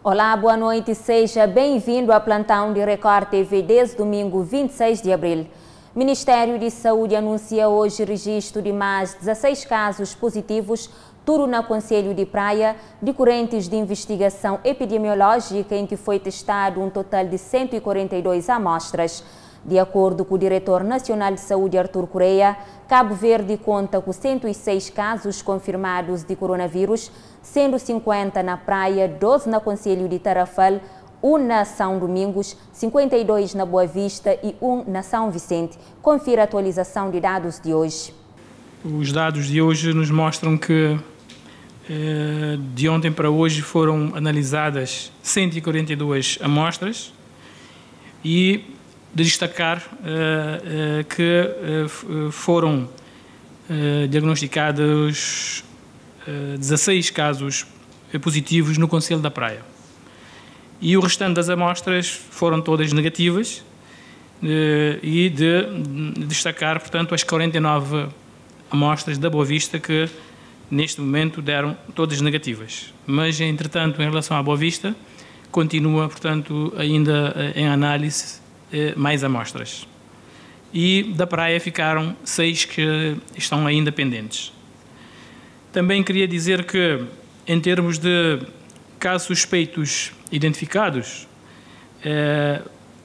Olá, boa noite, seja bem-vindo ao plantão de Record TV desde domingo 26 de abril. O Ministério de Saúde anuncia hoje registro de mais 16 casos positivos, tudo no Conselho de Praia, decorrentes de investigação epidemiológica em que foi testado um total de 142 amostras. De acordo com o diretor nacional de saúde, Artur Correia, Cabo Verde conta com 106 casos confirmados de coronavírus, sendo 50 na Praia, 12 no Conselho de Tarrafal, 1 na São Domingos, 52 na Boa Vista e 1 na São Vicente. Confira a atualização de dados de hoje. Os dados de hoje nos mostram que de ontem para hoje foram analisadas 142 amostras e de destacar que foram diagnosticados 16 casos positivos no Concelho da Praia. E o restante das amostras foram todas negativas e de destacar, portanto, as 49 amostras da Boa Vista que neste momento deram todas negativas. Mas, entretanto, em relação à Boa Vista, continua, portanto, ainda em análise mais amostras. E da Praia ficaram 6 que estão ainda pendentes. Também queria dizer que, em termos de casos suspeitos identificados,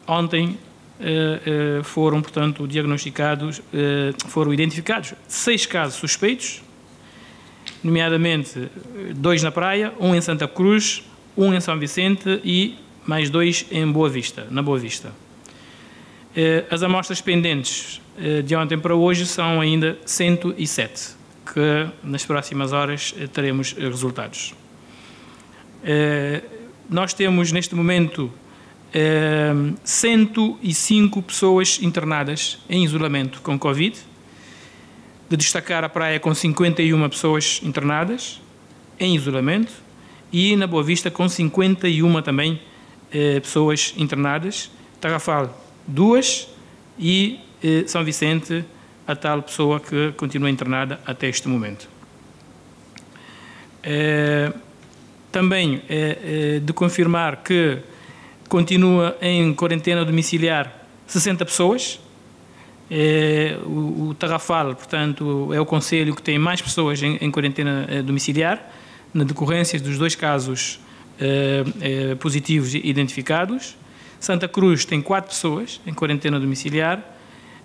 ontem foram, portanto, foram identificados 6 casos suspeitos, nomeadamente 2 na Praia, 1 em Santa Cruz, 1 em São Vicente e mais 2 em Boa Vista, na Boa Vista. As amostras pendentes de ontem para hoje são ainda 107, que nas próximas horas teremos resultados. Nós temos neste momento 105 pessoas internadas em isolamento com Covid, de destacar a Praia com 51 pessoas internadas em isolamento e na Boa Vista com 51 também pessoas internadas, Tarrafal 2 e São Vicente a tal pessoa que continua internada até este momento. Também de confirmar que continua em quarentena domiciliar 60 pessoas. O Tarrafal, portanto, é o concelho que tem mais pessoas em quarentena domiciliar, na decorrência dos 2 casos positivos identificados. Santa Cruz tem 4 pessoas em quarentena domiciliar.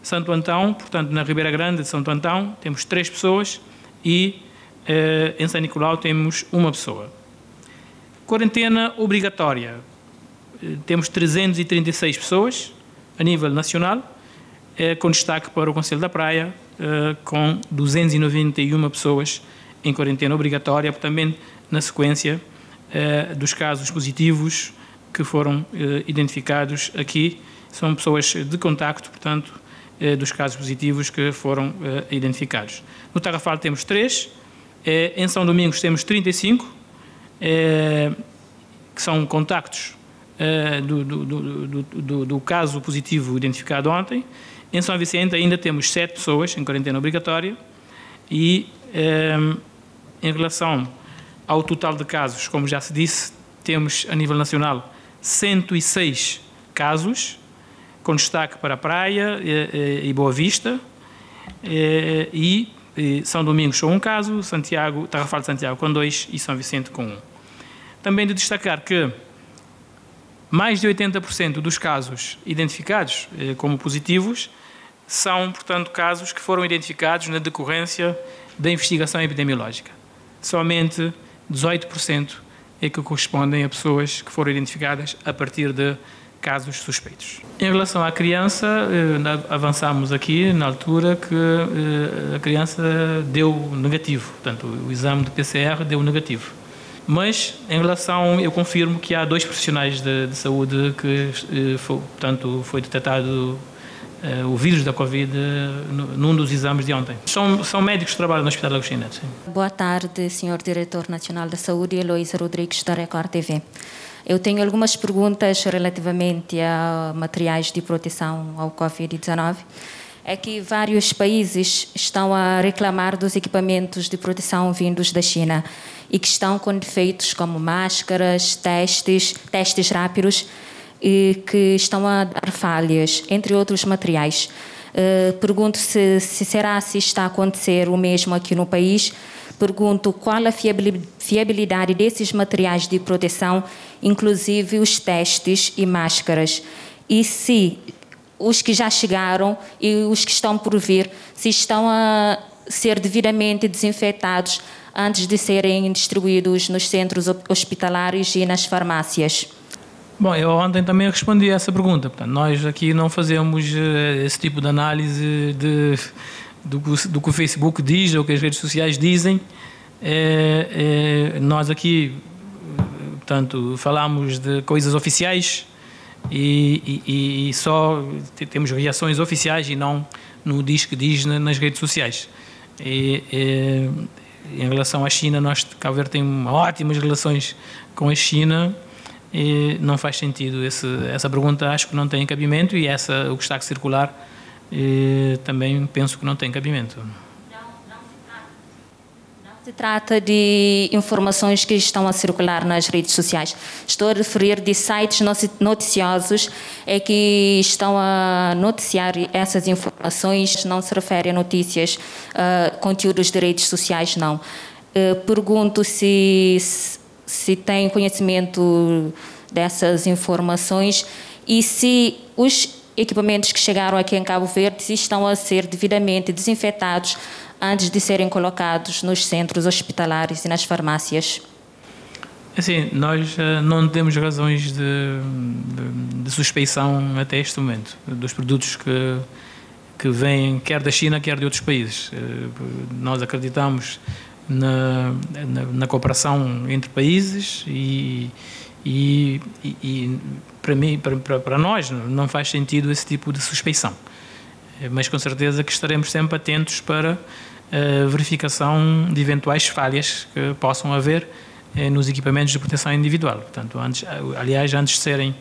Santo Antão, portanto, na Ribeira Grande de Santo Antão, temos 3 pessoas e em São Nicolau temos 1 pessoa. Quarentena obrigatória. Temos 336 pessoas a nível nacional, com destaque para o Concelho da Praia, com 291 pessoas em quarentena obrigatória, também na sequência dos casos positivos que foram identificados aqui. São pessoas de contacto, portanto, dos casos positivos que foram identificados. No Tarrafal temos 3, em São Domingos temos 35, que são contactos do caso positivo identificado ontem. Em São Vicente ainda temos 7 pessoas em quarentena obrigatória e, em relação ao total de casos, como já se disse, temos a nível nacional 106 casos, com destaque para a Praia e Boa Vista, e São Domingos com 1 caso, Tarrafal de Santiago com 2 e São Vicente com 1. Também de destacar que mais de 80% dos casos identificados como positivos são, portanto, casos que foram identificados na decorrência da investigação epidemiológica. Somente 18% é que correspondem a pessoas que foram identificadas a partir de casos suspeitos. Em relação à criança, avançámos aqui na altura que a criança deu negativo, portanto, o exame de PCR deu negativo. Mas, em relação, eu confirmo que há 2 profissionais de saúde que, portanto, foi detectado o vírus da Covid num dos exames de ontem. São médicos que trabalham no Hospital Agostinho. Sim. Boa tarde, Sr. Diretor Nacional da Saúde, Heloísa Rodrigues, da Record TV. Eu tenho algumas perguntas relativamente a materiais de proteção ao Covid-19. é que vários países estão a reclamar dos equipamentos de proteção vindos da China e que estão com defeitos como máscaras, testes rápidos e que estão a dar falhas, entre outros materiais. Pergunto se está a acontecer o mesmo aqui no país. Pergunto qual a fiabilidade desses materiais de proteção, inclusive os testes e máscaras. E se os que já chegaram e os que estão por vir, se estão a ser devidamente desinfetados antes de serem distribuídos nos centros hospitalares e nas farmácias. Bom, eu ontem também respondi a essa pergunta. Portanto, nós aqui não fazemos esse tipo de análise do que o Facebook diz ou que as redes sociais dizem. Nós aqui, portanto, falamos de coisas oficiais e só temos reações oficiais e não no diz que diz nas redes sociais. Em relação à China, nós, Cabo Verde tem ótimas relações com a China e não faz sentido essa pergunta, acho que não tem cabimento, e o que está a circular também penso que não tem cabimento. Se trata de informações que estão a circular nas redes sociais. Estou a referir de sites noticiosos que estão a noticiar essas informações. Não se refere a notícias, conteúdos de redes sociais, não. Pergunto se tem conhecimento dessas informações e se os equipamentos que chegaram aqui em Cabo Verde se estão a ser devidamente desinfetados antes de serem colocados nos centros hospitalares e nas farmácias. Assim, nós não temos razões de suspeição até este momento dos produtos que vêm quer da China, quer de outros países. Nós acreditamos na cooperação entre países e para nós não faz sentido esse tipo de suspeição. Mas com certeza que estaremos sempre atentos para a verificação de eventuais falhas que possam haver nos equipamentos de proteção individual. Portanto, antes de serem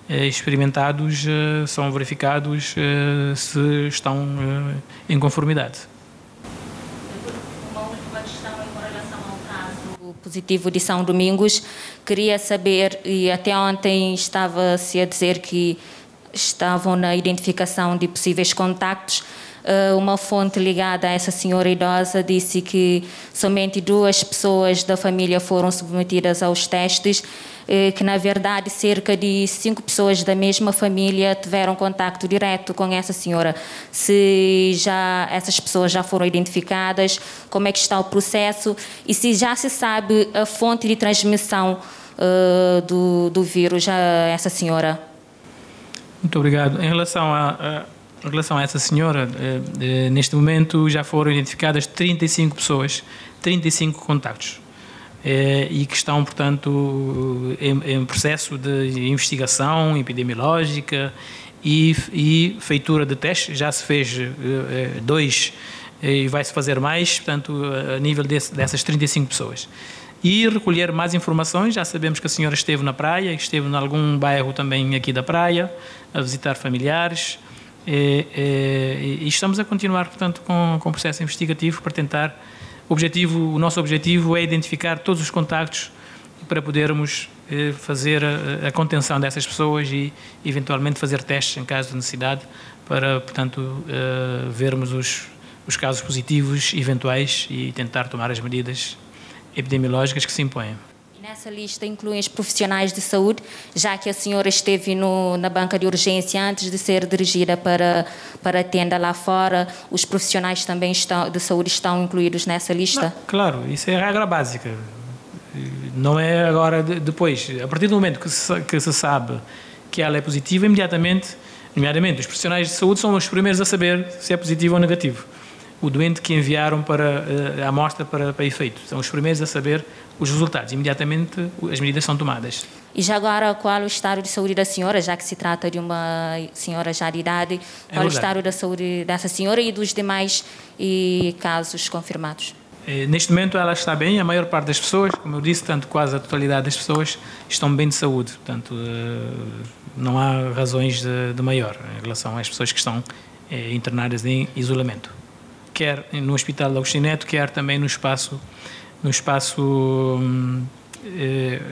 experimentados, são verificados se estão em conformidade. Uma última questão em relação ao caso positivo de São Domingos. Queria saber, e até ontem estava-se a dizer que estavam na identificação de possíveis contactos. Uma fonte ligada a essa senhora idosa disse que somente 2 pessoas da família foram submetidas aos testes, que na verdade cerca de 5 pessoas da mesma família tiveram contacto direto com essa senhora. Se essas pessoas já foram identificadas, como é que está o processo e se já se sabe a fonte de transmissão do vírus a essa senhora. Muito obrigado. Em relação a essa senhora, neste momento já foram identificadas 35 pessoas, 35 contactos, e que estão, portanto, em processo de investigação epidemiológica e feitura de testes. Já se fez 2 e vai-se fazer mais, portanto, a nível dessas 35 pessoas. E recolher mais informações. Já sabemos que a senhora esteve na praia, esteve em algum bairro também aqui da praia, a visitar familiares, e estamos a continuar, portanto, com o processo investigativo para tentar. O nosso objetivo é identificar todos os contactos para podermos fazer a contenção dessas pessoas e, eventualmente, fazer testes em caso de necessidade para, portanto, vermos os casos positivos eventuais e tentar tomar as medidas epidemiológicas que se impõem. Nessa lista incluem os profissionais de saúde, já que a senhora esteve na banca de urgência antes de ser dirigida para a tenda lá fora, os profissionais também de saúde estão incluídos nessa lista? Não, claro, isso é a regra básica. Não é agora depois. A partir do momento que se sabe que ela é positiva, imediatamente, os profissionais de saúde são os primeiros a saber se é positivo ou negativo. O doente que enviaram para a amostra para efeito. São os primeiros a saber os resultados. Imediatamente as medidas são tomadas. E já agora, qual o estado de saúde da senhora, já que se trata de uma senhora já de idade, qual o estado da saúde dessa senhora e dos demais casos confirmados? Neste momento ela está bem, a maior parte das pessoas, como eu disse, tanto quase a totalidade das pessoas estão bem de saúde. Portanto, não há razões de maior em relação às pessoas que estão internadas em isolamento, quer no Hospital de Agostinho Neto, quer também no espaço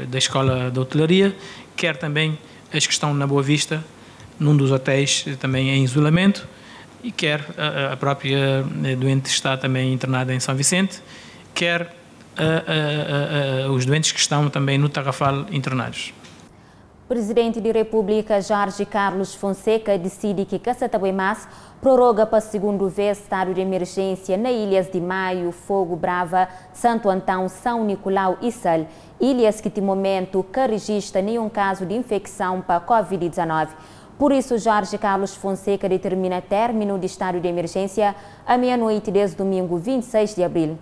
da Escola de Hotelaria, quer também as que estão na Boa Vista, num dos hotéis também em isolamento, e quer a própria doente está também internada em São Vicente, quer os doentes que estão também no Tarrafal internados. Presidente da República Jorge Carlos Fonseca decide que Caçatabuimas prorroga para a segunda vez estado de emergência na Ilhas de Maio, Fogo Brava, Santo Antão, São Nicolau e Sal, ilhas que de momento não registra nenhum caso de infecção para a Covid-19. Por isso, Jorge Carlos Fonseca determina término de estado de emergência à meia-noite desde domingo 26 de abril.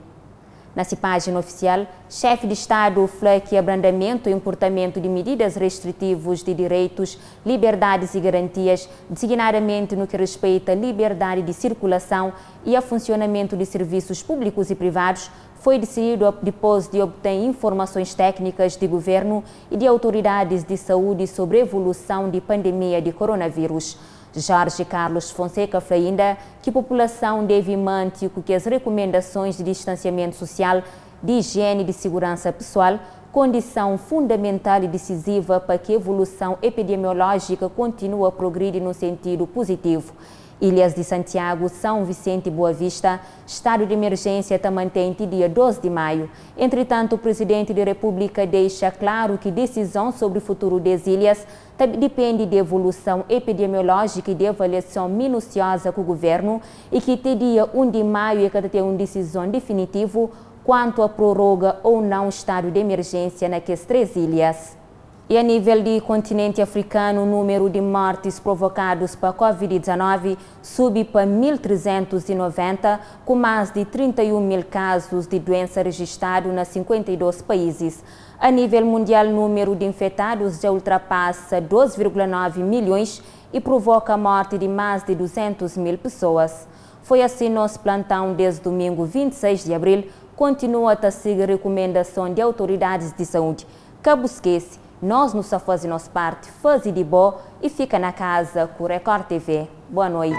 Na página oficial, chefe de Estado fala que abrandamento e importamento de medidas restritivas de direitos, liberdades e garantias, designadamente no que respeita à liberdade de circulação e ao funcionamento de serviços públicos e privados, foi decidido depois de obter informações técnicas de governo e de autoridades de saúde sobre a evolução da pandemia de coronavírus. Jorge Carlos Fonseca falou ainda que a população deve manter que as recomendações de distanciamento social, de higiene e de segurança pessoal, condição fundamental e decisiva para que a evolução epidemiológica continue a progredir no sentido positivo. Ilhas de Santiago, São Vicente e Boa Vista, estado de emergência está mantente dia 12 de maio. Entretanto, o Presidente da República deixa claro que decisão sobre o futuro das ilhas depende de evolução epidemiológica e de avaliação minuciosa com o governo e que até dia 1 de maio é que ter uma decisão definitiva quanto à prorroga ou não estado de emergência naquelas 3 ilhas. E a nível do continente africano, o número de mortes provocados por Covid-19 sube para 1.390, com mais de 31 mil casos de doença registrados nos 52 países. A nível mundial, o número de infectados já ultrapassa 2,9 milhões e provoca a morte de mais de 200 mil pessoas. Foi assim nosso plantão desde domingo 26 de abril. Continua a seguir recomendação de autoridades de saúde. Cabo esquece. Nós não só fazemos nossa parte, faz de boa e fica na casa com o Record TV. Boa noite.